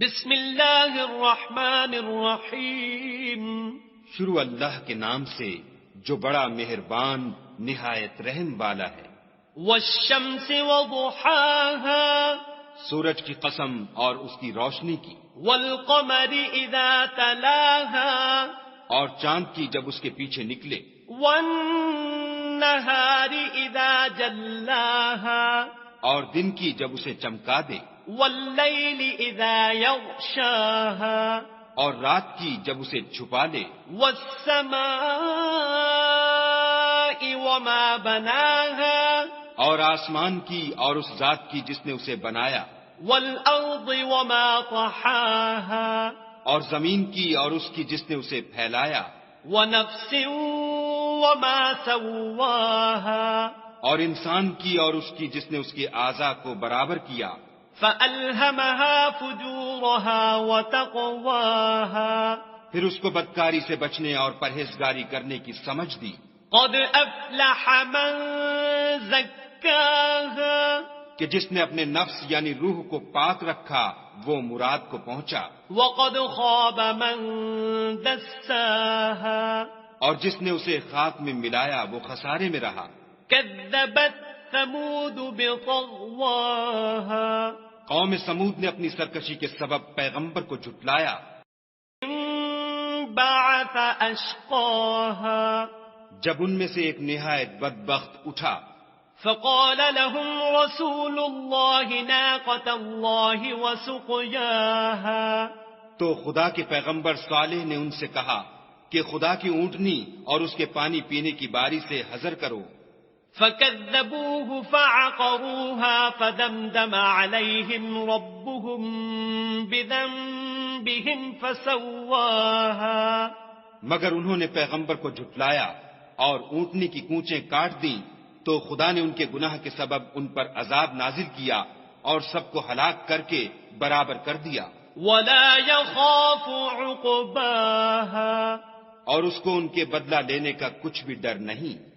بسم اللہ الرحمن الرحیم. شروع اللہ کے نام سے جو بڑا مہربان نہایت رحم والا ہے. والشمس وضحاها. سورج کی قسم اور اس کی روشنی کی. والقمر اذا تلاها. اور چاند کی جب اس کے پیچھے نکلے. والنہار اذا جلاها. اور دن کی جب اسے چمکا دے. واللیل اذا یغشاها. اور رات کی جب اسے چھپا لے. والسماء وما بناها. اور آسمان کی اور اس ذات کی جس نے اسے بنایا. والارض وما طحاها. اور زمین کی اور اس کی جس نے اسے پھیلایا. ونفس وما سواها. اور انسان کی اور اس کی جس نے اس کے اعضاء کو برابر کیا. فألهمها فجورها وتقواها. پھر اس کو بدکاری سے بچنے اور پرہیزگاری کرنے کی سمجھ دی. قد افلح من زکاها. کہ جس نے اپنے نفس یعنی روح کو پاک رکھا وہ مراد کو پہنچا. وقد خاب من دساها. اور جس نے اسے خاک میں ملایا وہ خسارے میں رہا. كذبت ثمود بطغواها. قوم سمود نے اپنی سرکشی کے سبب پیغمبر کو جھٹلایا. بعث اشقاها. جب ان میں سے ایک نہایت بدبخت اٹھا. فقال لهم رسول الله ناقة الله وسقياها. تو خدا کے پیغمبر صالح نے ان سے کہا کہ خدا کی اونٹنی اور اس کے پانی پینے کی باری سے حذر کرو. فكذبوه فعقروها فدمدم عليهم ربهم بذنبهم فسواها. مگر انہوں نے پیغمبر کو جھٹلایا اور اونٹنی کی کونچیں کاٹ دیں تو خدا نے ان کے گناہ کے سبب ان پر عذاب نازل کیا اور سب کو ہلاک کر کے برابر کر دیا. ولا يخاف عقباها. اور اس کو ان کے بدلہ لینے کا کچھ بھی ڈر نہیں.